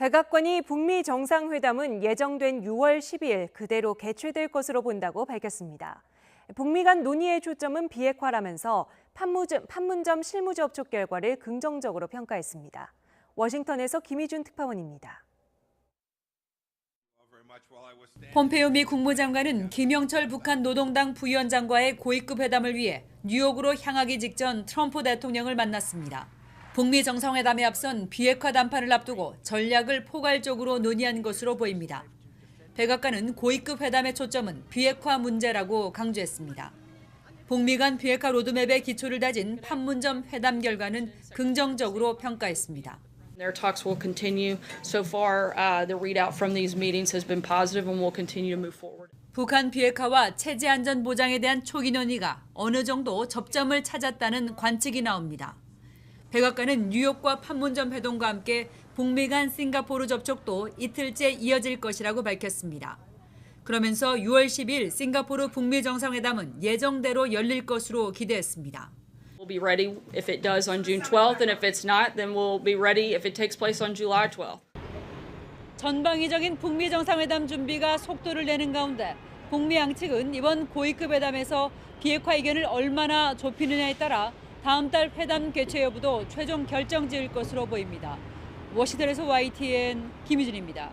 백악관이 북미 정상회담은 예정된 6월 12일 그대로 개최될 것으로 본다고 밝혔습니다. 북미 간 논의의 초점은 비핵화라면서 판문점 실무 접촉 결과를 긍정적으로 평가했습니다. 워싱턴에서 김희준 특파원입니다. 폼페이오 미 국무장관은 김영철 북한 노동당 부위원장과의 고위급 회담을 위해 뉴욕으로 향하기 직전 트럼프 대통령을 만났습니다. 북미 정상회담에 앞선 비핵화 담판을 앞두고 전략을 포괄적으로 논의한 것으로 보입니다. 백악관은 고위급 회담의 초점은 비핵화 문제라고 강조했습니다. 북미 간 비핵화 로드맵에 기초를 다진 판문점 회담 결과는 긍정적으로 평가했습니다. Their talks will continue. So far, the readout from these meetings has been positive and we'll continue to move forward. 북한 비핵화와 체제 안전 보장에 대한 초기 논의가 어느 정도 접점을 찾았다는 관측이 나옵니다. 백악관은 뉴욕과 판문점 회동과 함께 북미 간 싱가포르 접촉도 이틀째 이어질 것이라고 밝혔습니다. 그러면서 6월 10일 싱가포르 북미 정상회담은 예정대로 열릴 것으로 기대했습니다. We'll be ready if it does on June 12th, and if it's not, then we'll be ready if it takes place on July 12th. 전방위적인 북미 정상회담 준비가 속도를 내는 가운데 북미 양측은 이번 고위급 회담에서 비핵화 의견을 얼마나 좁히느냐에 따라 다음 달 회담 개최 여부도 최종 결정 지을 것으로 보입니다. 워싱턴에서 YTN 김희준입니다.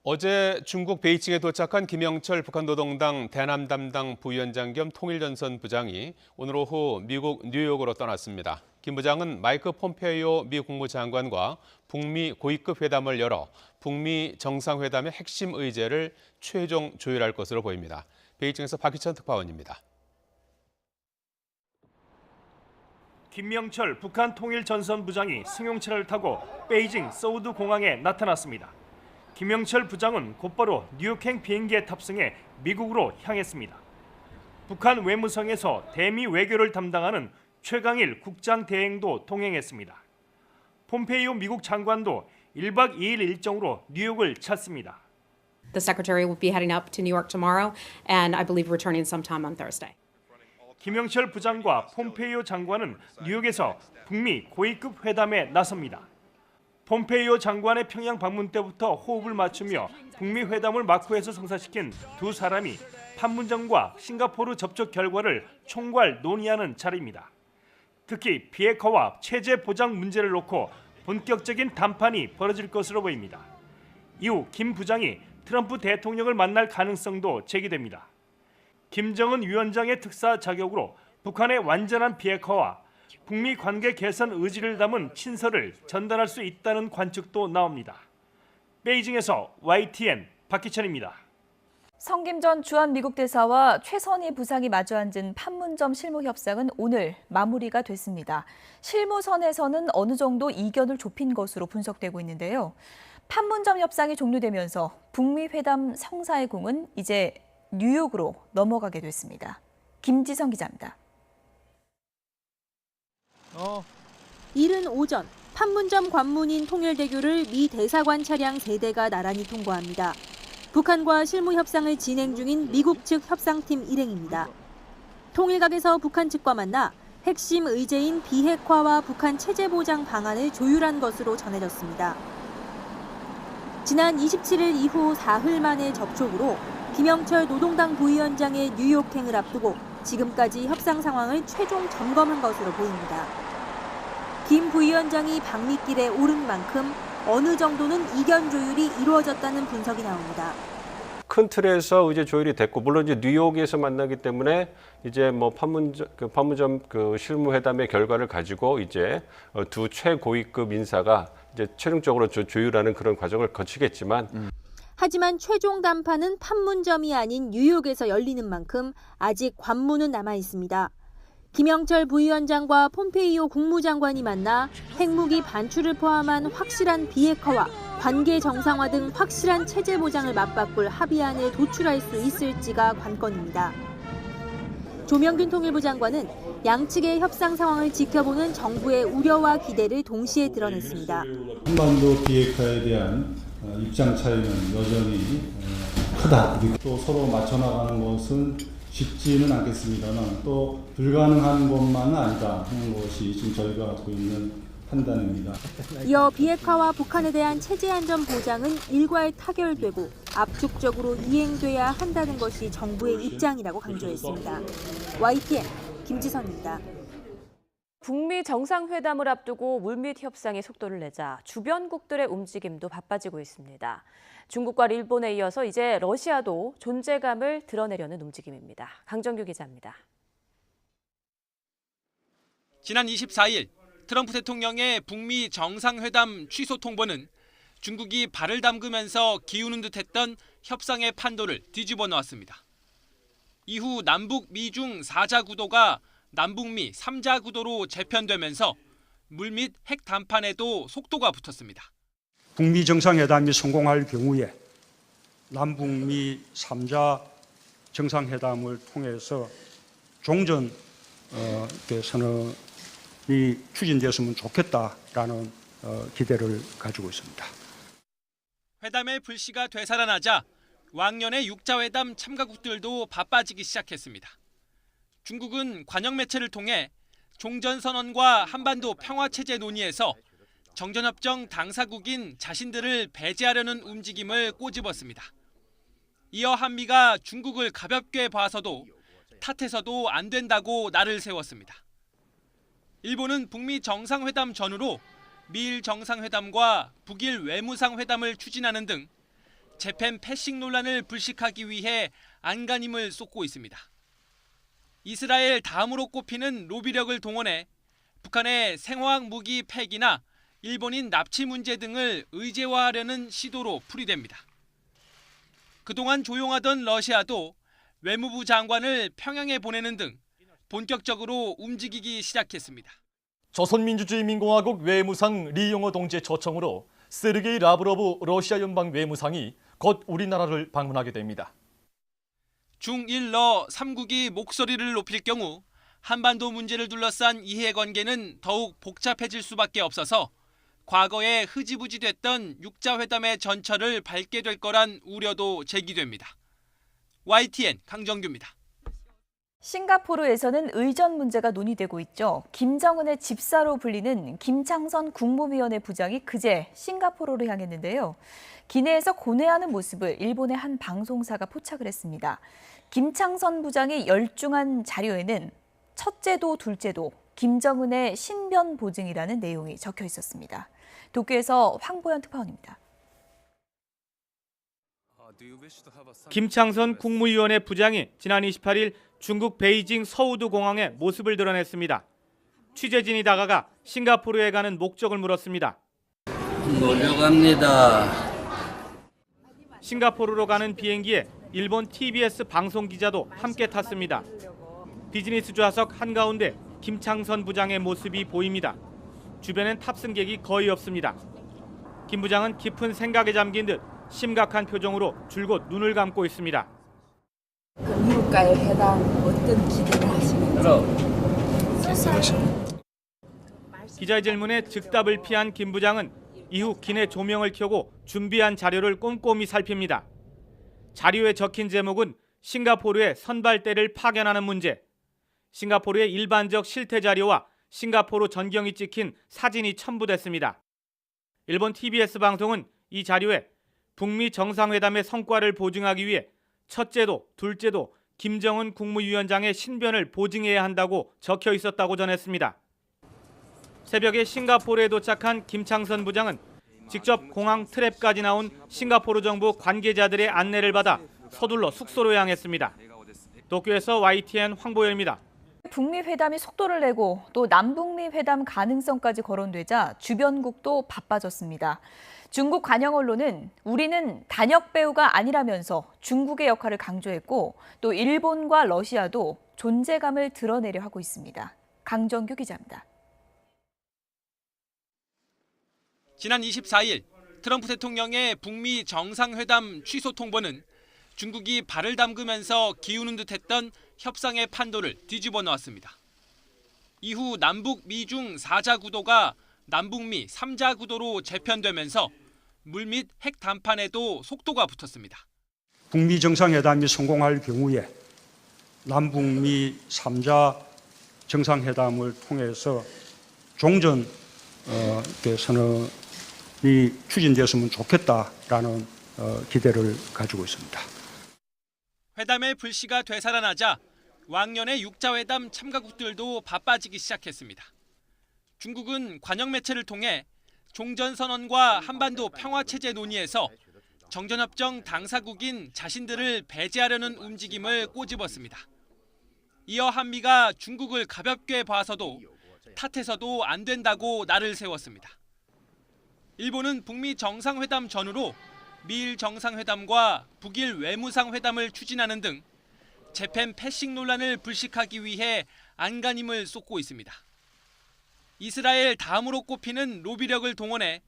어제 중국 베이징에 도착한 김영철 북한 노동당 대남 담당 부위원장 겸 통일전선 부장이 오늘 오후 미국 뉴욕으로 떠났습니다. 김 부장은 마이크 폼페이오 미 국무장관과 북미 고위급 회담을 열어 북미 정상회담의 핵심 의제를 최종 조율할 것으로 보입니다. 베이징에서 박희천 특파원입니다. 김명철 북한 통일전선 부장이 승용차를 타고 베이징 서우드 공항에 나타났습니다. 김영철 부장은 곧바로 뉴욕행 비행기에 탑승해 미국으로 향했습니다. 북한 외무성에서 대미 외교를 담당하는 최강일 국장 대행도 동행했습니다. 폼페이오 미국 장관도 1박 2일 일정으로 뉴욕을 찾습니다. The secretary will be heading up to New York tomorrow, and I believe returning sometime on Thursday. 김영철 부장과 폼페이오 장관은 뉴욕에서 북미 고위급 회담에 나섭니다. 폼페이오 장관의 평양 방문 때부터 호흡을 맞추며 북미 회담을 마쿠에서 성사시킨 두 사람이 판문점과 싱가포르 접촉 결과를 총괄 논의하는 자리입니다. 특히 비핵화와 체제 보장 문제를 놓고 본격적인談判이 벌어질 것으로 보입니다. 이후 김 부장이 트럼프 대통령을 만날 가능성도 제기됩니다. 김정은 위원장의 특사 자격으로 북한의 완전한 비핵화와 북미 관계 개선 의지를 담은 친서를 전달할 수 있다는 관측도 나옵니다. 베이징에서 YTN 박희천입니다. 성김 전 주한 미국 대사와 최선희 부상이 마주 앉은 판문점 실무 협상은 오늘 마무리가 됐습니다. 실무선에서는 어느 정도 이견을 좁힌 것으로 분석되고 있는데요. 판문점 협상이 종료되면서 북미 회담 성사의 공은 이제 뉴욕으로 넘어가게 됐습니다. 김지성 기자입니다. 이른 오전 판문점 관문인 통일대교를 미 대사관 차량 3대가 나란히 통과합니다. 북한과 실무 협상을 진행 중인 미국 측 협상팀 일행입니다. 통일각에서 북한 측과 만나 핵심 의제인 비핵화와 북한 체제 보장 방안을 조율한 것으로 전해졌습니다. 지난 27일 이후 사흘 만의 접촉으로 김영철 노동당 부위원장의 뉴욕행을 앞두고 지금까지 협상 상황을 최종 점검한 것으로 보입니다. 김 부위원장이 방미길에 오른 만큼 어느 정도는 이견 조율이 이루어졌다는 분석이 나옵니다. 큰 틀에서 이제 조율이 됐고, 물론 이제 뉴욕에서 만나기 때문에 이제 뭐 판문점 실무회담의 결과를 가지고 이제 두 최고위급 인사가 이제 최종적으로 조율하는 그런 과정을 거치겠지만. 하지만 최종談判은 판문점이 아닌 뉴욕에서 열리는 만큼 아직 관문은 남아 있습니다. 김영철 부위원장과 폼페이오 국무장관이 만나 핵무기 반출을 포함한 확실한 비핵화와 관계 정상화 등 확실한 체제 보장을 맞바꿀 합의안을 도출할 수 있을지가 관건입니다. 조명균 통일부 장관은 양측의 협상 상황을 지켜보는 정부의 우려와 기대를 동시에 드러냈습니다. 한반도 비핵화에 대한 입장 차이는 여전히 크다. 또 서로 맞춰나가는 것은 쉽지는 않겠습니다만 또 불가능한 것만은 아니다 하는 것이 지금 저희가 갖고 있는 판단입니다. 이어 비핵화와 북한에 대한 체제 안전 보장은 일괄 타결되고 압축적으로 이행돼야 한다는 것이 정부의 입장이라고 강조했습니다. YTN 김지선입니다. 북미 정상회담을 앞두고 물밑 협상의 속도를 내자 주변국들의 움직임도 바빠지고 있습니다. 중국과 일본에 이어서 이제 러시아도 존재감을 드러내려는 움직임입니다. 강정규 기자입니다. 지난 24일 트럼프 대통령의 북미 정상회담 취소 통보는 중국이 발을 담그면서 기우는 듯했던 협상의 판도를 뒤집어 놓았습니다. 이후 남북 미중 4자 구도가 남북미 3자 구도로 재편되면서 물밑 핵 담판에도 속도가 붙었습니다. 북미 정상회담이 성공할 경우에 남북미 3자 정상회담을 통해서 종전 선언이 추진되었으면 좋겠다라는 기대를 가지고 있습니다. 회담의 불씨가 되살아나자 왕년의 6자회담 참가국들도 바빠지기 시작했습니다. 중국은 관영 매체를 통해 종전선언과 한반도 평화체제 논의에서 정전협정 당사국인 자신들을 배제하려는 움직임을 꼬집었습니다. 이어 한미가 중국을 가볍게 봐서도 탓해서도 안 된다고 날을 세웠습니다. 일본은 북미 정상회담 전후로 미일 정상회담과 북일 외무상회담을 추진하는 등 재팬 패싱 논란을 불식하기 위해 안간힘을 쏟고 있습니다. 이스라엘 다음으로 꼽히는 로비력을 동원해 북한의 생화학 무기 폐기나 일본인 납치 문제 등을 의제화하려는 시도로 풀이됩니다. 그동안 조용하던 러시아도 외무부 장관을 평양에 보내는 등 본격적으로 움직이기 시작했습니다. 조선민주주의민공화국 외무상 리용호 동지의 초청으로 세르게이 라브로브 러시아 연방 외무상이 곧 우리나라를 방문하게 됩니다. 중일러 3국이 목소리를 높일 경우 한반도 문제를 둘러싼 이해관계는 더욱 복잡해질 수밖에 없어서 과거에 흐지부지 됐던 6자회담의 전철을 밟게 될 거란 우려도 제기됩니다. YTN 강정규입니다. 싱가포르에서는 의전 문제가 논의되고 있죠. 김정은의 집사로 불리는 김창선 국무위원회 부장이 그제 싱가포르로 향했는데요. 기내에서 고뇌하는 모습을 일본의 한 방송사가 포착을 했습니다. 김창선 부장이 열중한 자료에는 첫째도 둘째도 김정은의 신변 보증이라는 내용이 적혀 있었습니다. 도쿄에서 황보현 특파원입니다. 김창선 국무위원회 부장이 지난 28일 중국 베이징 서우두 공항에 모습을 드러냈습니다. 취재진이 다가가 싱가포르에 가는 목적을 물었습니다. 놀러 갑니다. 싱가포르로 가는 비행기에 일본 TBS 방송 기자도 함께 탔습니다. 비즈니스 좌석 한가운데 김창선 부장의 모습이 보입니다. 주변엔 탑승객이 거의 없습니다. 김 부장은 깊은 생각에 잠긴 듯 심각한 표정으로 줄곧 눈을 감고 있습니다. 미국과의 회담 어떤 기대를 하시는지. 기자의 질문에 즉답을 피한 김 부장은 이후 기내 조명을 켜고 준비한 자료를 꼼꼼히 살핍니다. 자료에 적힌 제목은 싱가포르의 선발대를 파견하는 문제, 싱가포르의 일반적 실태 자료와 싱가포르 전경이 찍힌 사진이 첨부됐습니다. 일본 TBS 방송은 이 자료에 북미 정상회담의 성과를 보증하기 위해 첫째도 둘째도 김정은 국무위원장의 신변을 보증해야 한다고 적혀 있었다고 전했습니다. 새벽에 싱가포르에 도착한 김창선 부장은 직접 공항 트랩까지 나온 싱가포르 정부 관계자들의 안내를 받아 서둘러 숙소로 향했습니다. 도쿄에서 YTN 황보열입니다. 북미 회담이 속도를 내고 또 남북미 회담 가능성까지 거론되자 주변국도 바빠졌습니다. 중국 관영 언론은 우리는 단역 배우가 아니라면서 중국의 역할을 강조했고 또 일본과 러시아도 존재감을 드러내려 하고 있습니다. 강정규 기자입니다. 지난 24일 트럼프 대통령의 북미 정상회담 취소 통보는 중국이 발을 담그면서 기우는 듯했던 협상의 판도를 뒤집어 놓았습니다. 이후 남북 미중 4자 구도가 남북미 3자 구도로 재편되면서 물밑 핵 담판에도 속도가 붙었습니다. 북미 정상회담이 성공할 경우에 남북미 3자 정상회담을 통해서 종전 선언이 추진되었으면 좋겠다라는 기대를 가지고 있습니다. 회담의 불씨가 되살아나자 왕년의 6자 회담 참가국들도 바빠지기 시작했습니다. 중국은 관영 매체를 통해 종전선언과 한반도 평화체제 논의에서 정전협정 당사국인 자신들을 배제하려는 움직임을 꼬집었습니다. 이어 한미가 중국을 가볍게 봐서도 탓해서도 안 된다고 날을 세웠습니다. 일본은 북미 정상회담 전후로 미일 정상회담과 북일 외무상 회담을 추진하는 등 재팬 패싱 논란을 불식하기 위해 안간힘을 쏟고 있습니다. 이스라엘 다음으로 꼽히는 로비력을 동원해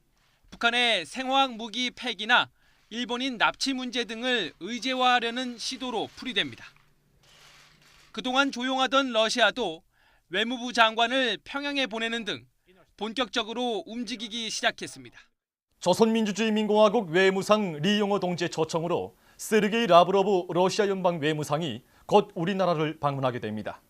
북한의 생화학 무기 폐기나 일본인 납치 문제 등을 의제화하려는 시도로 풀이됩니다. 그동안 조용하던 러시아도 외무부 장관을 평양에 보내는 등 본격적으로 움직이기 시작했습니다. 조선민주주의민공화국 외무상 리용호 동지의 초청으로 세르게이 라브로브 러시아 연방 외무상이 곧 우리나라를 방문하게 됩니다.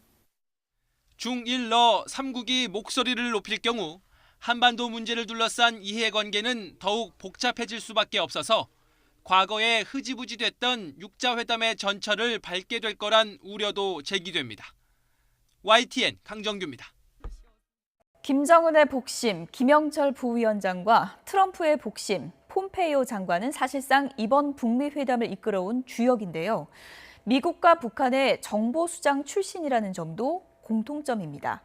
중1러 3국이 목소리를 높일 경우 한반도 문제를 둘러싼 이해관계는 더욱 복잡해질 수밖에 없어서 과거에 흐지부지됐던 6자 회담의 전철을 밟게 될 거란 우려도 제기됩니다. YTN 강정규입니다. 김정은의 복심, 김영철 부위원장과 트럼프의 복심, 폼페이오 장관은 사실상 이번 북미 회담을 이끌어온 주역인데요. 미국과 북한의 정보수장 출신이라는 점도 공통점입니다.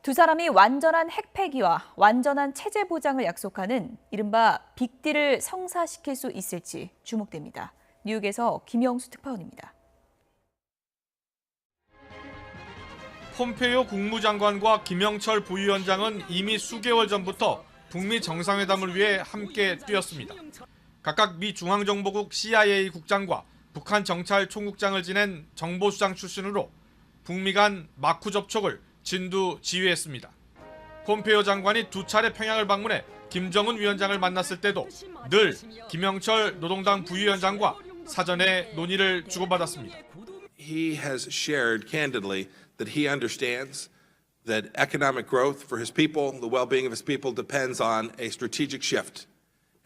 두 사람이 완전한 핵 폐기와 완전한 체제 보장을 약속하는 이른바 빅딜을 성사시킬 수 있을지 주목됩니다. 뉴욕에서 김영수 특파원입니다. 폼페이오 국무장관과 김영철 부위원장은 이미 수개월 전부터 북미 정상회담을 위해 함께 뛰었습니다. 각각 미 중앙정보국 CIA 국장과 북한 정찰 총국장을 지낸 정보수장 출신으로 북미 간 마쿠 접촉을 진두지휘했습니다. 폼페이오 장관이 두 차례 평양을 방문해 김정은 위원장을 만났을 때도 늘 김영철 노동당 부위원장과 사전에 논의를 주고받았습니다. He has shared candidly that he understands that economic growth for his people, the well-being of his people depends on a strategic shift.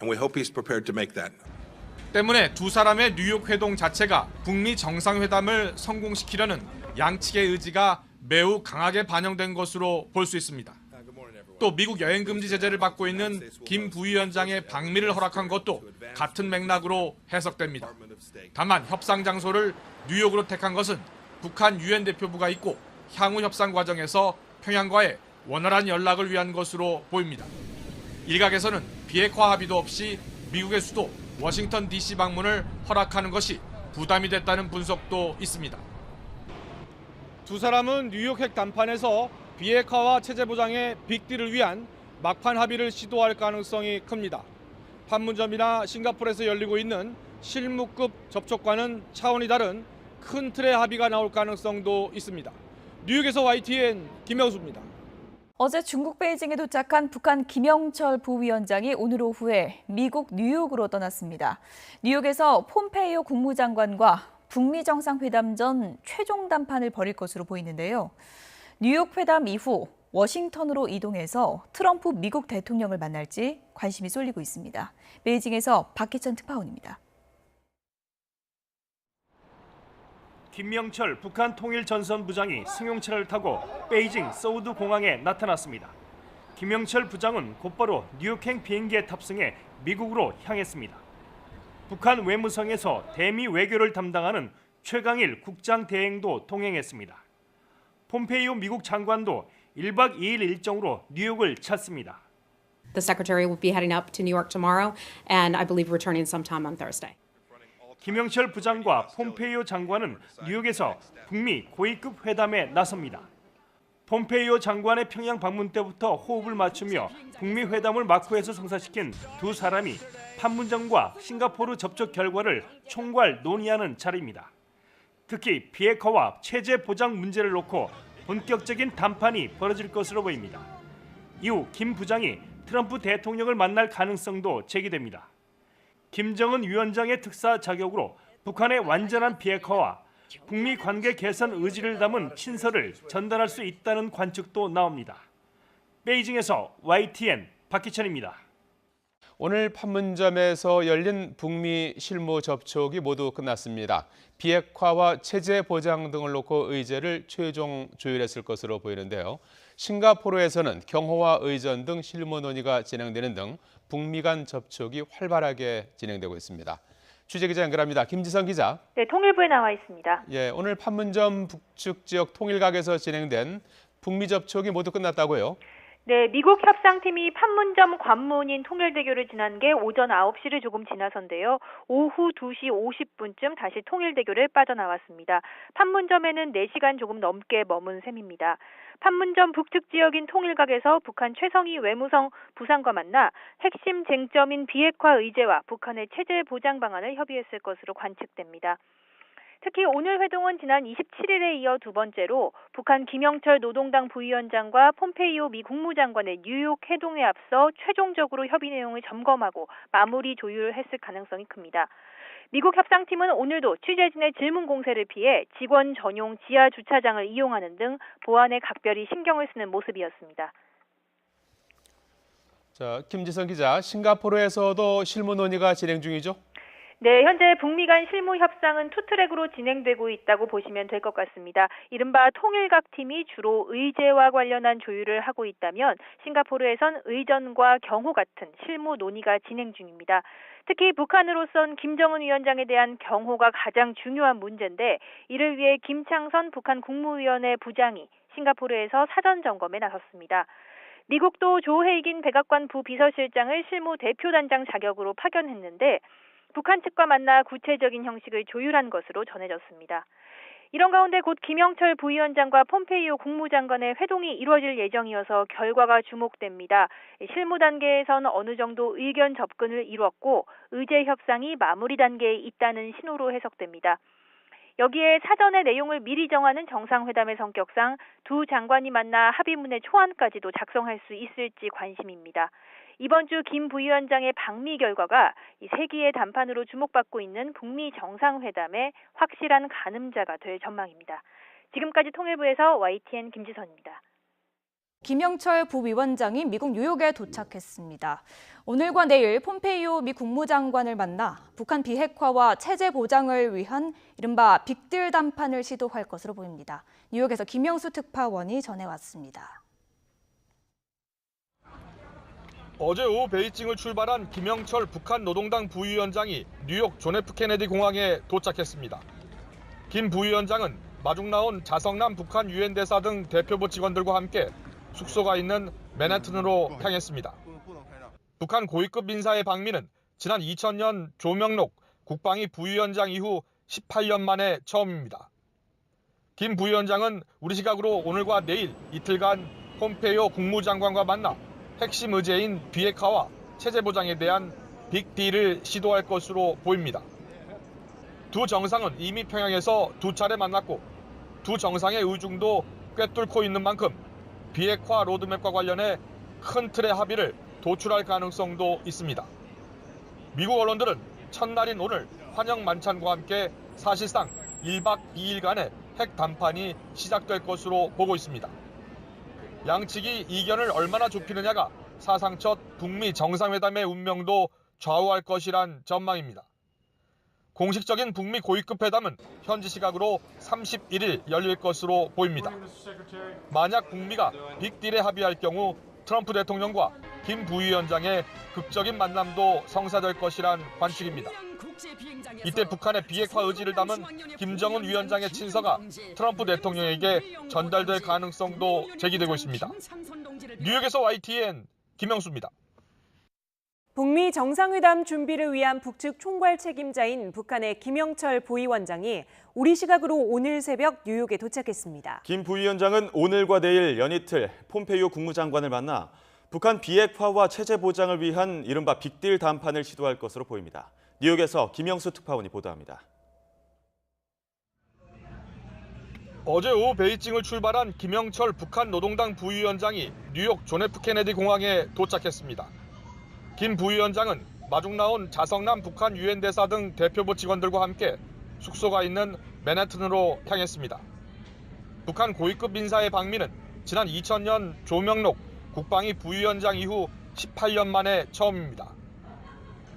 And we hope he's prepared to make that. 때문에 두 사람의 뉴욕 회동 자체가 북미 정상회담을 성공시키려는 양측의 의지가 매우 강하게 반영된 것으로 볼 수 있습니다. 또 미국 여행금지 제재를 받고 있는 김 부위원장의 방미를 허락한 것도 같은 맥락으로 해석됩니다. 다만 협상 장소를 뉴욕으로 택한 것은 북한 유엔 대표부가 있고 향후 협상 과정에서 평양과의 원활한 연락을 위한 것으로 보입니다. 일각에서는 비핵화 합의도 없이 미국의 수도 워싱턴 DC 방문을 허락하는 것이 부담이 됐다는 분석도 있습니다. 두 사람은 뉴욕 핵 담판에서 비핵화와 체제 보장의 빅딜을 위한 막판 합의를 시도할 가능성이 큽니다. 판문점이나 싱가포르에서 열리고 있는 실무급 접촉과는 차원이 다른 큰 틀의 합의가 나올 가능성도 있습니다. 뉴욕에서 YTN 김영수입니다. 어제 중국 베이징에 도착한 북한 김영철 부위원장이 오늘 오후에 미국 뉴욕으로 떠났습니다. 뉴욕에서 폼페이오 국무장관과 북미 정상회담 전 최종 담판을 벌일 것으로 보이는데요. 뉴욕 회담 이후 워싱턴으로 이동해서 트럼프 미국 대통령을 만날지 관심이 쏠리고 있습니다. 베이징에서 박희천 특파원입니다. 김명철 북한 통일전선부장이 승용차를 타고 베이징 서우드 공항에 나타났습니다. 김영철 부장은 곧바로 뉴욕행 비행기에 탑승해 미국으로 향했습니다. 북한 외무성에서 대미 외교를 담당하는 최강일 국장 대행도 동행했습니다. 폼페이오 미국 장관도 1박 2일 일정으로 뉴욕을 찾습니다. The secretary will be heading up to New York tomorrow, and I believe returning sometime on Thursday. 김영철 부장과 폼페이오 장관은 뉴욕에서 북미 고위급 회담에 나섭니다. 폼페이오 장관의 평양 방문 때부터 호흡을 맞추며 북미 회담을 마쿠에서 성사시킨 두 사람이 판문점과 싱가포르 접촉 결과를 총괄 논의하는 자리입니다. 특히 비핵화와 체제 보장 문제를 놓고 본격적인 담판이 벌어질 것으로 보입니다. 이후 김 부장이 트럼프 대통령을 만날 가능성도 제기됩니다. 김정은 위원장의 특사 자격으로 북한의 완전한 비핵화와 북미 관계 개선 의지를 담은 친서를 전달할 수 있다는 관측도 나옵니다. 베이징에서 YTN 박기천입니다. 오늘 판문점에서 열린 북미 실무 접촉이 모두 끝났습니다. 비핵화와 체제 보장 등을 놓고 의제를 최종 조율했을 것으로 보이는데요. 싱가포르에서는 경호와 의전 등 실무 논의가 진행되는 등 북미 간 접촉이 활발하게 진행되고 있습니다. 취재기자 연결합니다. 김지선 기자. 네, 통일부에 나와 있습니다. 예, 오늘 판문점 북측 지역 통일각에서 진행된 북미 접촉이 모두 끝났다고요? 네, 미국 협상팀이 판문점 관문인 통일대교를 지난 게 오전 9시를 조금 지나서인데요. 오후 2시 50분쯤 다시 통일대교를 빠져나왔습니다. 판문점에는 4시간 조금 넘게 머문 셈입니다. 판문점 북측 지역인 통일각에서 북한 최성희 외무성 부상과 만나 핵심 쟁점인 비핵화 의제와 북한의 체제 보장 방안을 협의했을 것으로 관측됩니다. 특히 오늘 회동은 지난 27일에 이어 두 번째로 북한 김영철 노동당 부위원장과 폼페이오 미 국무장관의 뉴욕 회동에 앞서 최종적으로 협의 내용을 점검하고 마무리 조율했을 가능성이 큽니다. 미국 협상팀은 오늘도 취재진의 질문 공세를 피해 직원 전용 지하 주차장을 이용하는 등 보안에 각별히 신경을 쓰는 모습이었습니다. 자, 김지선 기자, 싱가포르에서도 실무 논의가 진행 중이죠? 네, 현재 북미 간 실무 협상은 투트랙으로 진행되고 있다고 보시면 될 것 같습니다. 이른바 통일각 팀이 주로 의제와 관련한 조율을 하고 있다면 싱가포르에선 의전과 경호 같은 실무 논의가 진행 중입니다. 특히 북한으로선 김정은 위원장에 대한 경호가 가장 중요한 문제인데 이를 위해 김창선 북한 국무위원회 부장이 싱가포르에서 사전 점검에 나섰습니다. 미국도 조혜익인 백악관 부비서실장을 실무 대표단장 자격으로 파견했는데 북한 측과 만나 구체적인 형식을 조율한 것으로 전해졌습니다. 이런 가운데 곧 김영철 부위원장과 폼페이오 국무장관의 회동이 이루어질 예정이어서 결과가 주목됩니다. 실무 단계에선 어느 정도 의견 접근을 이루었고 의제 협상이 마무리 단계에 있다는 신호로 해석됩니다. 여기에 사전의 내용을 미리 정하는 정상회담의 성격상 두 장관이 만나 합의문의 초안까지도 작성할 수 있을지 관심입니다. 이번 주 김 부위원장의 방미 결과가 이 세기의 담판으로 주목받고 있는 북미 정상회담의 확실한 가늠자가 될 전망입니다. 지금까지 통일부에서 YTN 김지선입니다. 김영철 부위원장이 미국 뉴욕에 도착했습니다. 오늘과 내일 폼페이오 미 국무장관을 만나 북한 비핵화와 체제 보장을 위한 이른바 빅딜 담판을 시도할 것으로 보입니다. 뉴욕에서 김영수 특파원이 전해왔습니다. 어제 오후 베이징을 출발한 김영철 북한 노동당 부위원장이 뉴욕 존 F 케네디 공항에 도착했습니다. 김 부위원장은 마중 나온 자성남 북한 유엔 대사 등 대표부 직원들과 함께 숙소가 있는 맨해튼으로 향했습니다. 북한 고위급 인사의 방미는 지난 2000년 조명록 국방위 부위원장 이후 18년 만에 처음입니다. 김 부위원장은 우리 시각으로 오늘과 내일 이틀간 폼페이오 국무장관과 만나 핵심 의제인 비핵화와 체제 보장에 대한 빅딜을 시도할 것으로 보입니다. 두 정상은 이미 평양에서 두 차례 만났고 두 정상의 의중도 꿰뚫고 있는 만큼 비핵화 로드맵과 관련해 큰 틀의 합의를 도출할 가능성도 있습니다. 미국 언론들은 첫날인 오늘 환영 만찬과 함께 사실상 1박 2일간의 핵 담판이 시작될 것으로 보고 있습니다. 양측이 이견을 얼마나 좁히느냐가 사상 첫 북미 정상회담의 운명도 좌우할 것이란 전망입니다. 공식적인 북미 고위급 회담은 현지 시각으로 31일 열릴 것으로 보입니다. 만약 북미가 빅딜에 합의할 경우 트럼프 대통령과 김 부위원장의 극적인 만남도 성사될 것이란 관측입니다. 이때 북한의 비핵화 의지를 담은 김정은 위원장의 친서가 트럼프 대통령에게 전달될 가능성도 제기되고 있습니다. 뉴욕에서 YTN 김영수입니다. 북미 정상회담 준비를 위한 북측 총괄 책임자인 북한의 김영철 부위원장이 우리 시각으로 오늘 새벽 뉴욕에 도착했습니다. 김 부위원장은 오늘과 내일 연이틀 폼페이오 국무장관을 만나 북한 비핵화와 체제 보장을 위한 이른바 빅딜 담판을 시도할 것으로 보입니다. 뉴욕에서 김영수 특파원이 보도합니다. 어제 오후 베이징을 출발한 김영철 북한 노동당 부위원장이 뉴욕 존 F 케네디 공항에 도착했습니다. 김 부위원장은 마중 나온 자성남 북한 유엔 대사 등 대표부 직원들과 함께 숙소가 있는 맨해튼으로 향했습니다. 북한 고위급 인사의 방미는 지난 2000년 조명록 국방위 부위원장 이후 18년 만에 처음입니다.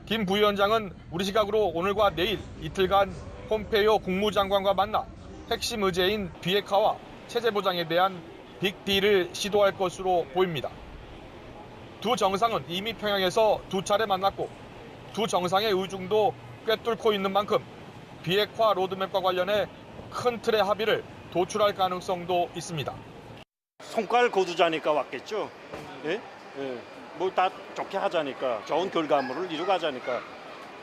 김 부위원장은 우리 시각으로 오늘과 내일 이틀간 폼페이오 국무장관과 만나 핵심 의제인 비핵화와 체제 보장에 대한 빅딜을 시도할 것으로 보입니다. 두 정상은 이미 평양에서 두 차례 만났고 두 정상의 의중도 꿰뚫고 있는 만큼 비핵화 로드맵과 관련해 큰 틀의 합의를 도출할 가능성도 있습니다. 성과를 거두자니까 왔겠죠. 예? 예. 뭐 다 좋게 하자니까, 좋은 결과물을 이루가자니까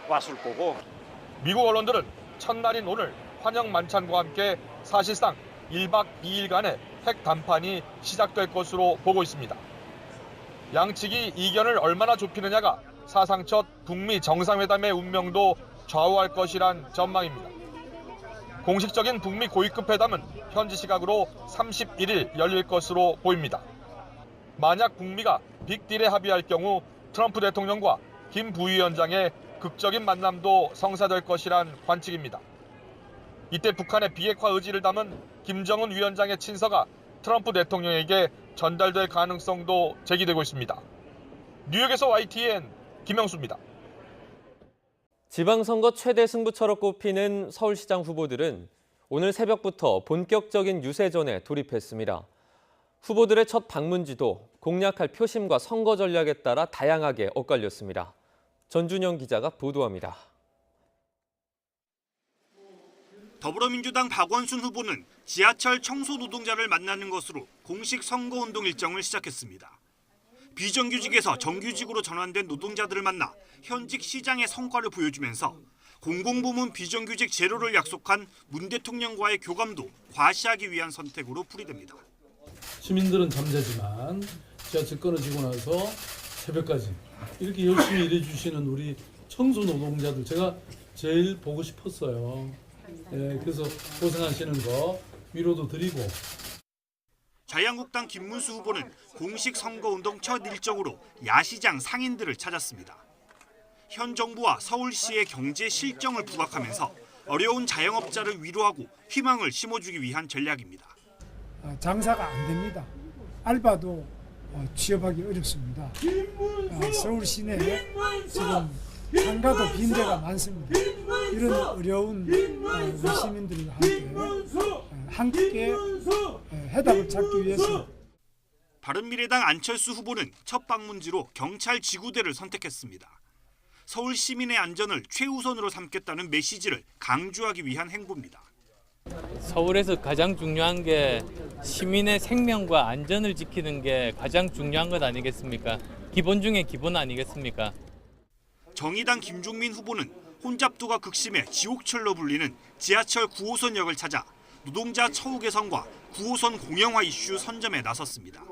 왔을 거고. 미국 언론들은 첫날인 오늘 환영 만찬과 함께 사실상 1박 2일간의 핵談판이 시작될 것으로 보고 있습니다. 양측이 이견을 얼마나 좁히느냐가 사상 첫 북미 정상회담의 운명도 좌우할 것이란 전망입니다. 공식적인 북미 고위급 회담은 현지 시각으로 31일 열릴 것으로 보입니다. 만약 북미가 빅딜에 합의할 경우 트럼프 대통령과 김 부위원장의 극적인 만남도 성사될 것이란 관측입니다. 이때 북한의 비핵화 의지를 담은 김정은 위원장의 친서가 트럼프 대통령에게 전달될 가능성도 제기되고 있습니다. 뉴욕에서 YTN 김영수입니다. 지방선거 최대 승부처로 꼽히는 서울시장 후보들은 오늘 새벽부터 본격적인 유세전에 돌입했습니다. 후보들의 첫 방문지도 공략할 표심과 선거 전략에 따라 다양하게 엇갈렸습니다. 전준영 기자가 보도합니다. 더불어민주당 박원순 후보는 지하철 청소 노동자를 만나는 것으로 공식 선거운동 일정을 시작했습니다. 비정규직에서 정규직으로 전환된 노동자들을 만나 현직 시장의 성과를 보여주면서 공공부문 비정규직 제로를 약속한 문 대통령과의 교감도 과시하기 위한 선택으로 풀이됩니다. 시민들은 잠자지만 지하철 끊어지고 나서 새벽까지 이렇게 열심히 일해주시는 우리 청소 노동자들 제가 제일 보고 싶었어요. 그래서 고생하시는 거 위로도 드리고. 자유한국당 김문수 후보는 공식 선거운동 첫 일정으로 야시장 상인들을 찾았습니다. 현 정부와 서울시의 경제 실정을 부각하면서 어려운 자영업자를 위로하고 희망을 심어주기 위한 전략입니다. 장사가 안 됩니다. 알바도 취업하기 어렵습니다. 서울 시내에 지금 상가도 빈 데가 많습니다. 이런 어려운 우리 시민들과 함께 해답을 찾기 위해서 바른미래당 안철수 후보는 첫 방문지로 경찰 지구대를 선택했습니다. 서울 시민의 안전을 최우선으로 삼겠다는 메시지를 강조하기 위한 행보입니다. 서울에서 가장 중요한 게 시민의 생명과 안전을 지키는 게 가장 중요한 것 아니겠습니까? 기본 중에 기본 아니겠습니까? 정의당 김종민 후보는 혼잡도가 극심해 지옥철로 불리는 지하철 9호선역을 찾아 노동자 처우 개선과 9호선 공영화 이슈 선점에 나섰습니다.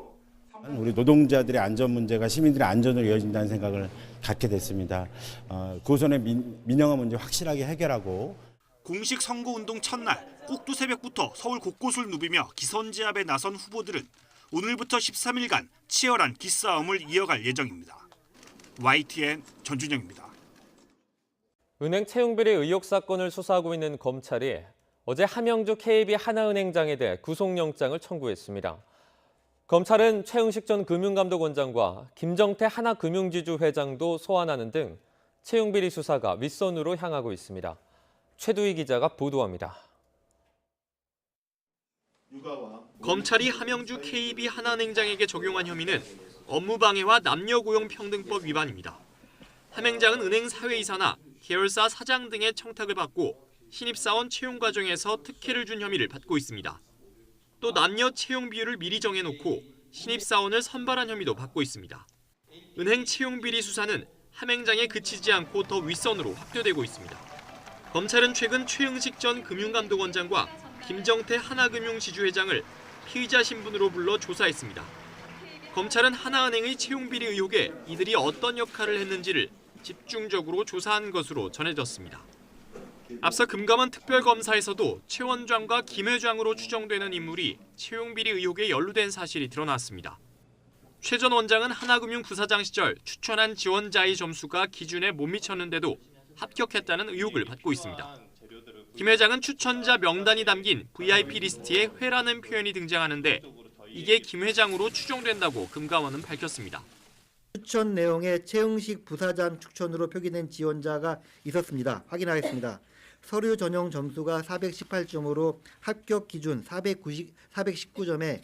우리 노동자들의 안전 문제가 시민들의 안전으로 이어진다는 생각을 갖게 됐습니다. 9호선의 민영화 문제 확실하게 해결하고. 공식 선거운동 첫날 꼭두 새벽부터 서울 곳곳을 누비며 기선제압에 나선 후보들은 오늘부터 13일간 치열한 기싸움을 이어갈 예정입니다. YTN 전준영입니다. 은행 채용비리 의혹 사건을 수사하고 있는 검찰이 어제 함영주 KB 하나은행장에 대해 구속영장을 청구했습니다. 검찰은 최응식 전 금융감독원장과 김정태 하나금융지주 회장도 소환하는 등 채용비리 수사가 윗선으로 향하고 있습니다. 최두희 기자가 보도합니다. 검찰이 함영주 KB 하나은행장에게 적용한 혐의는 업무방해와 남녀고용평등법 위반입니다. 함 행장은 은행 사회이사나 계열사 사장 등의 청탁을 받고 신입사원 채용 과정에서 특혜를 준 혐의를 받고 있습니다. 또 남녀 채용 비율을 미리 정해놓고 신입사원을 선발한 혐의도 받고 있습니다. 은행 채용 비리 수사는 함 행장에 그치지 않고 더 윗선으로 확대되고 있습니다. 검찰은 최근 최응식 전 금융감독원장과 김정태 하나금융지주회장을 피의자 신분으로 불러 조사했습니다. 검찰은 하나은행의 채용비리 의혹에 이들이 어떤 역할을 했는지를 집중적으로 조사한 것으로 전해졌습니다. 앞서 금감원 특별검사에서도 최 원장과 김 회장으로 추정되는 인물이 채용비리 의혹에 연루된 사실이 드러났습니다. 최 전 원장은 하나금융 부사장 시절 추천한 지원자의 점수가 기준에 못 미쳤는데도 합격했다는 의혹을 받고 있습니다. 김 회장은 추천자 명단이 담긴 VIP 리스트에 회라는 표현이 등장하는데 이게 김 회장으로 추정된다고 금감원은 밝혔습니다. 추천 내용에 최응식 부사장 추천으로 표기된 지원자가 있었습니다. 확인하겠습니다. 서류 전형 점수가 418점으로 합격 기준 419점에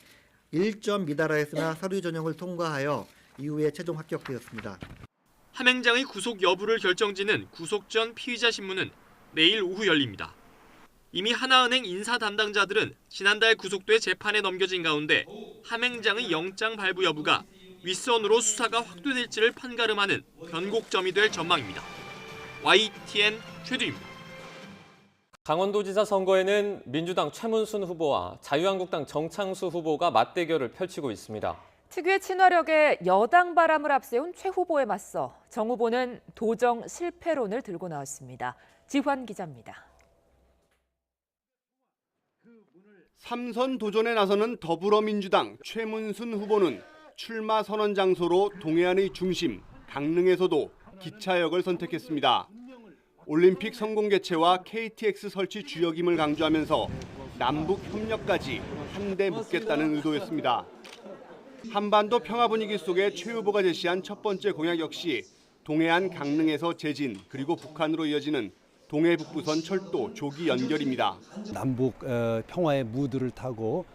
1점 미달하였으나 서류 전형을 통과하여 이후에 최종 합격되었습니다. 함행장의 구속 여부를 결정짓는 구속 전 피의자 신문은 내일 오후 열립니다. 이미 하나은행 인사 담당자들은 지난달 구속돼 재판에 넘겨진 가운데 함행장의 영장 발부 여부가 윗선으로 수사가 확대될지를 판가름하는 변곡점이 될 전망입니다. YTN 최두입니다. 강원도지사 선거에는 민주당 최문순 후보와 자유한국당 정창수 후보가 맞대결을 펼치고 있습니다. 특유의 친화력에 여당 바람을 앞세운 최 후보에 맞서 정 후보는 도정 실패론을 들고 나왔습니다. 지환 기자입니다. 3선 도전에 나서는 더불어민주당 최문순 후보는 출마 선언 장소로 동해안의 중심, 강릉에서도 기차역을 선택했습니다. 올림픽 성공 개최와 KTX 설치 주역임을 강조하면서 남북 협력까지 한데 묶겠다는 의도였습니다. 한반도 평화 분위기 속에 최 후보가 제시한 첫 번째 공약 역시 동해안 강릉에서 제진 그리고 북한으로 이어지는 동해북부선 철도 조기 연결입니다. 남북 평화의 무드를 타고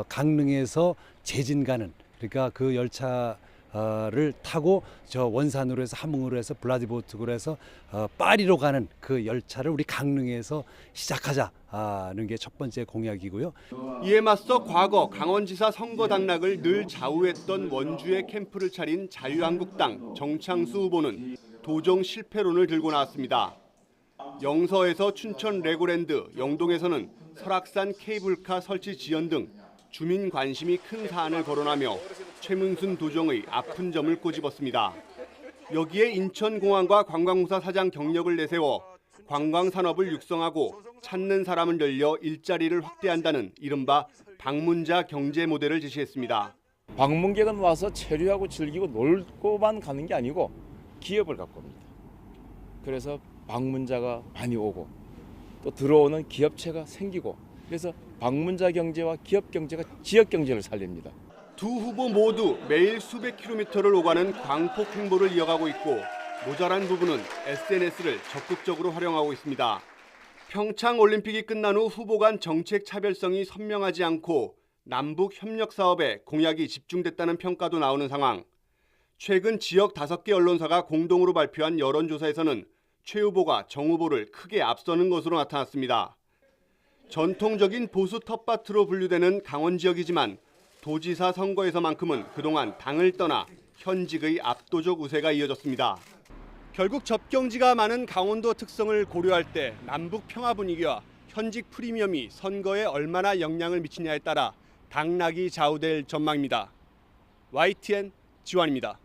강릉에서 제진 가는 그러니까 그 열차를 타고 저 원산으로 해서 함흥으로 해서 블라디보스토크로 해서 파리로 가는 그 열차를 우리 강릉에서 시작하자는 게 첫 번째 공약이고요. 이에 맞서 과거 강원지사 선거 당락을 늘 좌우했던 원주에 캠프를 차린 자유한국당 정창수 후보는 도정 실패론을 들고 나왔습니다. 영서에서 춘천 레고랜드, 영동에서는 설악산 케이블카 설치 지연 등 주민 관심이 큰 사안을 거론하며 최문순 도정의 아픈 점을 꼬집었습니다. 여기에 인천공항과 관광공사 사장 경력을 내세워 관광산업을 육성하고 찾는 사람을 늘려 일자리를 확대한다는 이른바 방문자 경제 모델을 제시했습니다. 방문객은 와서 체류하고 즐기고 놀고만 가는 게 아니고 기업을 갖고 옵니다. 그래서 방문자가 많이 오고 또 들어오는 기업체가 생기고 그래서 방문자 경제와 기업 경제가 지역 경제를 살립니다. 두 후보 모두 매일 수백 킬로미터를 오가는 광폭 행보를 이어가고 있고 모자란 부분은 SNS를 적극적으로 활용하고 있습니다. 평창 올림픽이 끝난 후 후보 간 정책 차별성이 선명하지 않고 남북 협력 사업에 공약이 집중됐다는 평가도 나오는 상황. 최근 지역 5개 언론사가 공동으로 발표한 여론조사에서는 최 후보가 정 후보를 크게 앞서는 것으로 나타났습니다. 전통적인 보수 텃밭으로 분류되는 강원 지역이지만 도지사 선거에서만큼은 그동안 당을 떠나 현직의 압도적 우세가 이어졌습니다. 결국 접경지가 많은 강원도 특성을 고려할 때 남북 평화 분위기와 현직 프리미엄이 선거에 얼마나 영향을 미치냐에 따라 당락이 좌우될 전망입니다. YTN 지환입니다.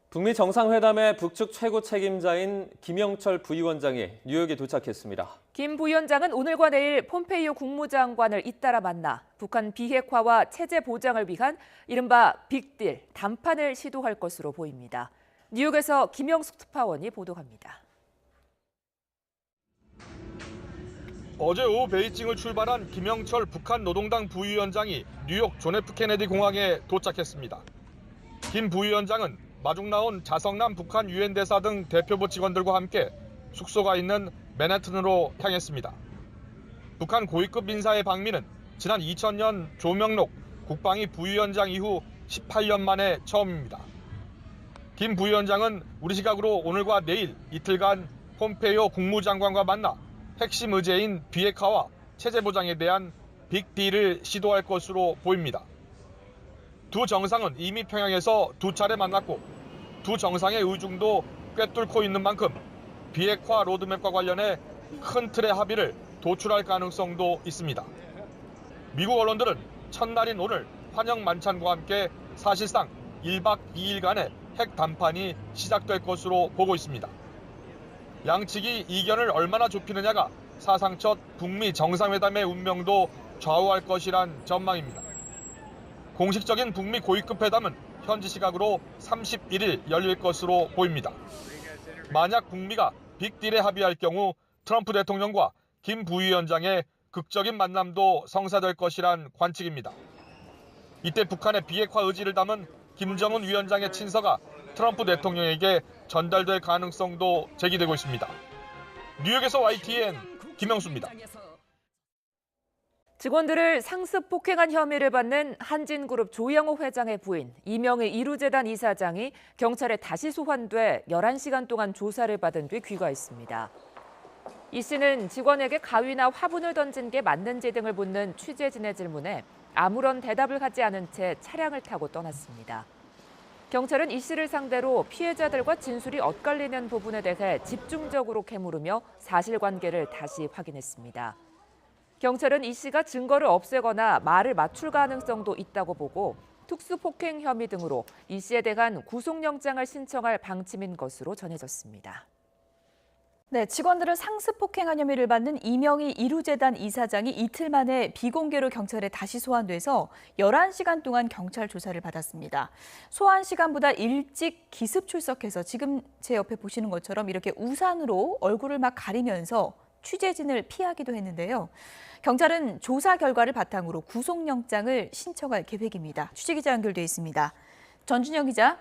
북미 정상회담의 북측 최고 책임자인 김영철 부위원장이 뉴욕에 도착했습니다. 김 부위원장은 오늘과 내일 폼페이오 국무장관을 잇따라 만나 북한 비핵화와 체제 보장을 위한 이른바 빅딜 담판을 시도할 것으로 보입니다. 뉴욕에서 김영숙 특파원이 보도합니다. 어제 오후 베이징을 출발한 김영철 북한 노동당 부위원장이 뉴욕 존 F 케네디 공항에 도착했습니다. 김 부위원장은 마중 나온 자성남 북한 유엔 대사 등 대표부 직원들과 함께 숙소가 있는 맨해튼으로 향했습니다. 북한 고위급 인사의 방미는 지난 2000년 조명록 국방위 부위원장 이후 18년 만에 처음입니다. 김 부위원장은 우리 시각으로 오늘과 내일 이틀간 폼페이오 국무장관과 만나 핵심 의제인 비핵화와 체제 보장에 대한 빅딜을 시도할 것으로 보입니다. 두 정상은 이미 평양에서 두 차례 만났고 두 정상의 의중도 꿰뚫고 있는 만큼 비핵화 로드맵과 관련해 큰 틀의 합의를 도출할 가능성도 있습니다. 미국 언론들은 첫날인 오늘 환영 만찬과 함께 사실상 1박 2일간의 핵 담판이 시작될 것으로 보고 있습니다. 양측이 이견을 얼마나 좁히느냐가 사상 첫 북미 정상회담의 운명도 좌우할 것이란 전망입니다. 공식적인 북미 고위급 회담은 현지 시각으로 31일 열릴 것으로 보입니다. 만약 북미가 빅딜에 합의할 경우 트럼프 대통령과 김 부위원장의 극적인 만남도 성사될 것이란 관측입니다. 이때 북한의 비핵화 의지를 담은 김정은 위원장의 친서가 트럼프 대통령에게 전달될 가능성도 제기되고 있습니다. 뉴욕에서 YTN 김영수입니다. 직원들을 상습 폭행한 혐의를 받는 한진그룹 조영호 회장의 부인 이명희 이루재단 이사장이 경찰에 다시 소환돼 11시간 동안 조사를 받은 뒤 귀가했습니다. 이 씨는 직원에게 가위나 화분을 던진 게 맞는지 등을 묻는 취재진의 질문에 아무런 대답을 하지 않은 채 차량을 타고 떠났습니다. 경찰은 이 씨를 상대로 피해자들과 진술이 엇갈리는 부분에 대해 집중적으로 캐물으며 사실관계를 다시 확인했습니다. 경찰은 이 씨가 증거를 없애거나 말을 맞출 가능성도 있다고 보고 특수폭행 혐의 등으로 이 씨에 대한 구속영장을 신청할 방침인 것으로 전해졌습니다. 네, 직원들을 상습 폭행한 혐의를 받는 이명희 이루재단 이사장이 이틀 만에 비공개로 경찰에 다시 소환돼서 11시간 동안 경찰 조사를 받았습니다. 소환 시간보다 일찍 기습 출석해서 지금 제 옆에 보시는 것처럼 이렇게 우산으로 얼굴을 막 가리면서 취재진을 피하기도 했는데요. 경찰은 조사 결과를 바탕으로 구속영장을 신청할 계획입니다. 취재기자 연결돼 있습니다. 전준영 기자.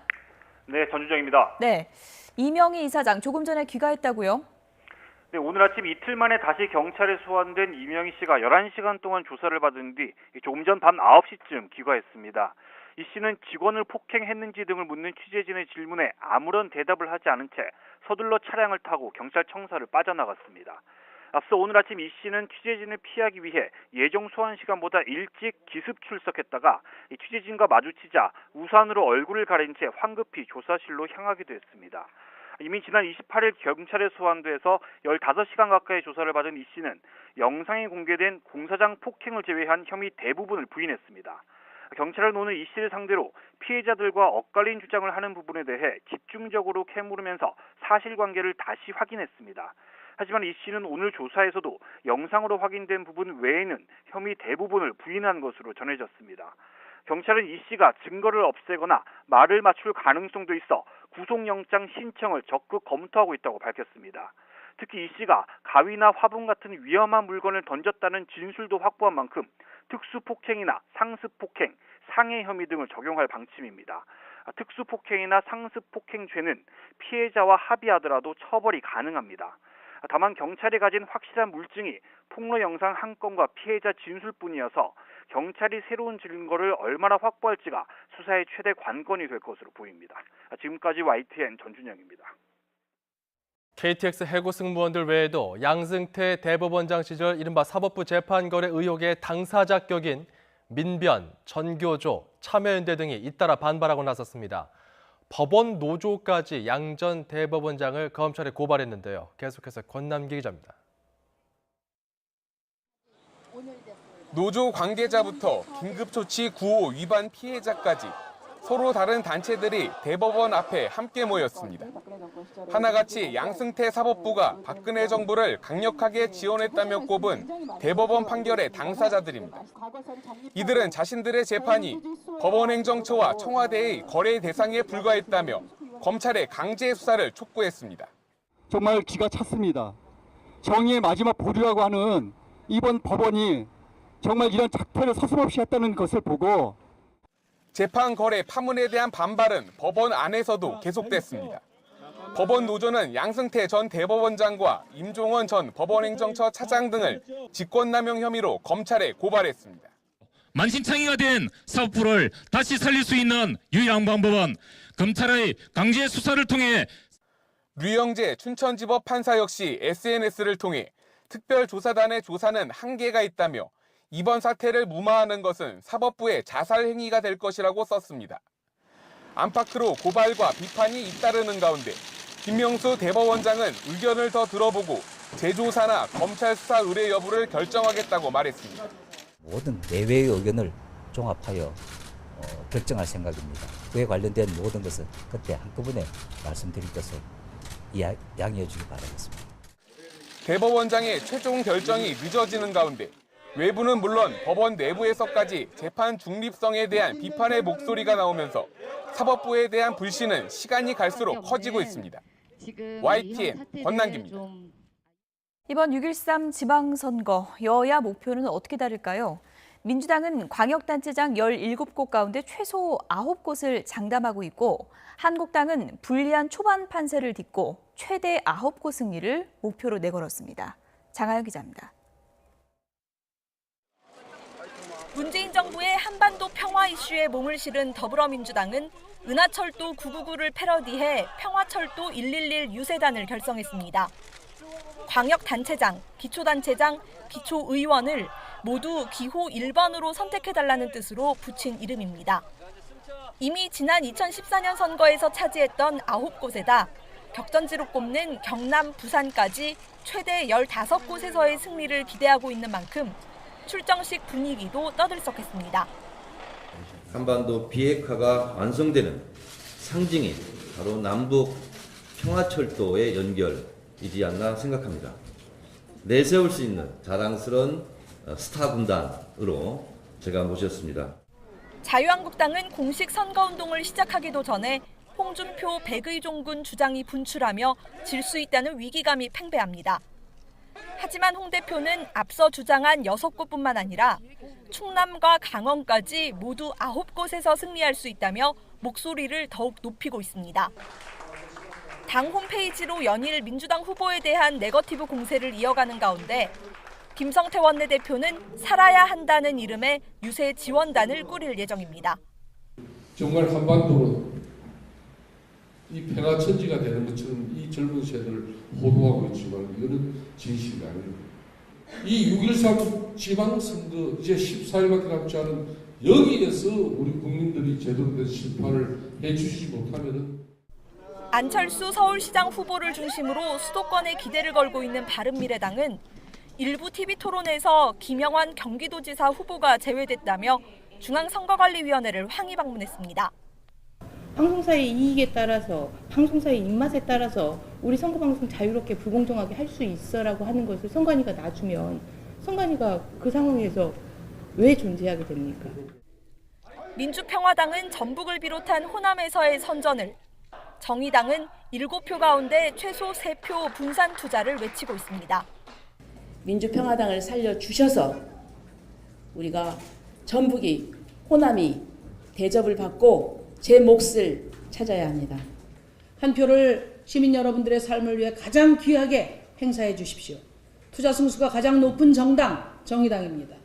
네, 전준영입니다. 네, 이명희 이사장 조금 전에 귀가했다고요? 네, 오늘 아침 이틀 만에 다시 경찰에 소환된 이명희 씨가 11시간 동안 조사를 받은 뒤 조금 전 밤 9시쯤 귀가했습니다. 이 씨는 직원을 폭행했는지 등을 묻는 취재진의 질문에 아무런 대답을 하지 않은 채 서둘러 차량을 타고 경찰 청사를 빠져나갔습니다. 앞서 오늘 아침 이 씨는 취재진을 피하기 위해 예정 소환 시간보다 일찍 기습 출석했다가 취재진과 마주치자 우산으로 얼굴을 가린 채 황급히 조사실로 향하기도 했습니다. 이미 지난 28일 경찰에 소환돼서 15시간 가까이 조사를 받은 이 씨는 영상이 공개된 공사장 폭행을 제외한 혐의 대부분을 부인했습니다. 경찰은 오늘 이 씨를 상대로 피해자들과 엇갈린 주장을 하는 부분에 대해 집중적으로 캐물으면서 사실관계를 다시 확인했습니다. 하지만 이 씨는 오늘 조사에서도 영상으로 확인된 부분 외에는 혐의 대부분을 부인한 것으로 전해졌습니다. 경찰은 이 씨가 증거를 없애거나 말을 맞출 가능성도 있어 구속영장 신청을 적극 검토하고 있다고 밝혔습니다. 특히 이 씨가 가위나 화분 같은 위험한 물건을 던졌다는 진술도 확보한 만큼 특수폭행이나 상습폭행, 상해 혐의 등을 적용할 방침입니다. 특수폭행이나 상습폭행죄는 피해자와 합의하더라도 처벌이 가능합니다. 다만 경찰이 가진 확실한 물증이 폭로 영상 한 건과 피해자 진술뿐이어서 경찰이 새로운 증거를 얼마나 확보할지가 수사의 최대 관건이 될 것으로 보입니다. 지금까지 YTN 전준영입니다. KTX 해고 승무원들 외에도 양승태 대법원장 시절 이른바 사법부 재판거래 의혹의 당사자 격인 민변, 전교조, 참여연대 등이 잇따라 반발하고 나섰습니다. 법원 노조까지 양 전 대법원장을 검찰에 고발했는데요. 계속해서 권남기 기자입니다. 노조 관계자부터 긴급조치 9호 위반 피해자까지 서로 다른 단체들이 대법원 앞에 함께 모였습니다. 하나같이 양승태 사법부가 박근혜 정부를 강력하게 지원했다며 꼽은 대법원 판결의 당사자들입니다. 이들은 자신들의 재판이 법원행정처와 청와대의 거래 대상에 불과했다며 검찰의 강제 수사를 촉구했습니다. 정말 기가 찼습니다. 정의의 마지막 보루라고 하는 이번 법원이 정말 이런 작태를 서슴없이 했다는 것을 보고 재판 거래 파문에 대한 반발은 법원 안에서도 계속됐습니다. 법원 노조는 양승태 전 대법원장과 임종원 전 법원행정처 차장 등을 직권남용 혐의로 검찰에 고발했습니다. 만신창이가 된 사법부를 다시 살릴 수 있는 유일한 방법은 검찰의 강제 수사를 통해 류영재 춘천지법 판사 역시 SNS를 통해 특별조사단의 조사는 한계가 있다며 이번 사태를 무마하는 것은 사법부의 자살 행위가 될 것이라고 썼습니다. 안팎으로 고발과 비판이 잇따르는 가운데 김명수 대법원장은 의견을 더 들어보고 재조사나 검찰 수사 의뢰 여부를 결정하겠다고 말했습니다. 모든 내외의 의견을 종합하여 결정할 생각입니다. 그에 관련된 모든 것은 그때 한꺼번에 말씀드릴 것을 양해해 주기 바라겠습니다. 대법원장의 최종 결정이 늦어지는 가운데 외부는 물론 법원 내부에서까지 재판 중립성에 대한 비판의 목소리가 나오면서 사법부에 대한 불신은 시간이 갈수록 커지고 있습니다. YTN 권남기입니다. 이번 6.13 지방선거 여야 목표는 어떻게 다를까요? 민주당은 광역단체장 17곳 가운데 최소 9곳을 장담하고 있고 한국당은 불리한 초반 판세를 딛고 최대 9곳 승리를 목표로 내걸었습니다. 장하영 기자입니다. 문재인 정부의 한반도 평화 이슈에 몸을 실은 더불어민주당은 은하철도 999를 패러디해 평화철도 111 유세단을 결성했습니다. 광역단체장, 기초단체장, 기초의원을 모두 기호 1번으로 선택해달라는 뜻으로 붙인 이름입니다. 이미 지난 2014년 선거에서 차지했던 9곳에다 격전지로 꼽는 경남, 부산까지 최대 15곳에서의 승리를 기대하고 있는 만큼 출정식 분위기도 떠들썩했습니다. 한반도 비핵화가 완성되는 상징인 바로 남북 평화철도의 연결이지 않나 생각합니다. 내세울 수 있는 자랑스러운 스타 군단으로 제가 모셨습니다. 자유한국당은 공식 선거운동을 시작하기도 전에 홍준표, 백의종군 주장이 분출하며 질 수 있다는 위기감이 팽배합니다. 하지만 홍 대표는 앞서 주장한 6곳뿐만 아니라 충남과 강원까지 모두 9곳에서 승리할 수 있다며 목소리를 더욱 높이고 있습니다. 당 홈페이지로 연일 민주당 후보에 대한 네거티브 공세를 이어가는 가운데 김성태 원내대표는 살아야 한다는 이름의 유세 지원단을 꾸릴 예정입니다. 정말 한반도로 이 평화천지가 되는 것처럼 이 젊은 세대를 호도하고 있지만 이거는 진실이 아닙니다. 이 6.13 지방선거 이제 14일밖에 남지 않은 여기에서 우리 국민들이 제대로 된 심판을 해주시지 못하면은 안철수 서울시장 후보를 중심으로 수도권에 기대를 걸고 있는 바른미래당은 일부 TV토론에서 김영환 경기도지사 후보가 제외됐다며 중앙선거관리위원회를 항의 방문했습니다. 방송사의 이익에 따라서, 방송사의 입맛에 따라서 우리 선거방송 자유롭게 불공정하게 할 수 있어라고 하는 것을 선관위가 놔주면 선관위가 그 상황에서 왜 존재하게 됩니까? 민주평화당은 전북을 비롯한 호남에서의 선전을, 정의당은 7표 가운데 최소 3표 분산 투자를 외치고 있습니다. 민주평화당을 살려주셔서 우리가 전북이, 호남이 대접을 받고 제 몫을 찾아야 합니다. 한 표를 시민 여러분들의 삶을 위해 가장 귀하게 행사해 주십시오. 투자 승수가 가장 높은 정당, 정의당입니다.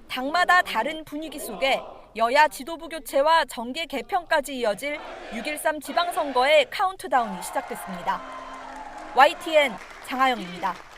당마다 다른 분위기 속에 여야 지도부 교체와 정계 개편까지 이어질 6.13 지방선거의 카운트다운이 시작됐습니다. YTN 장하영입니다.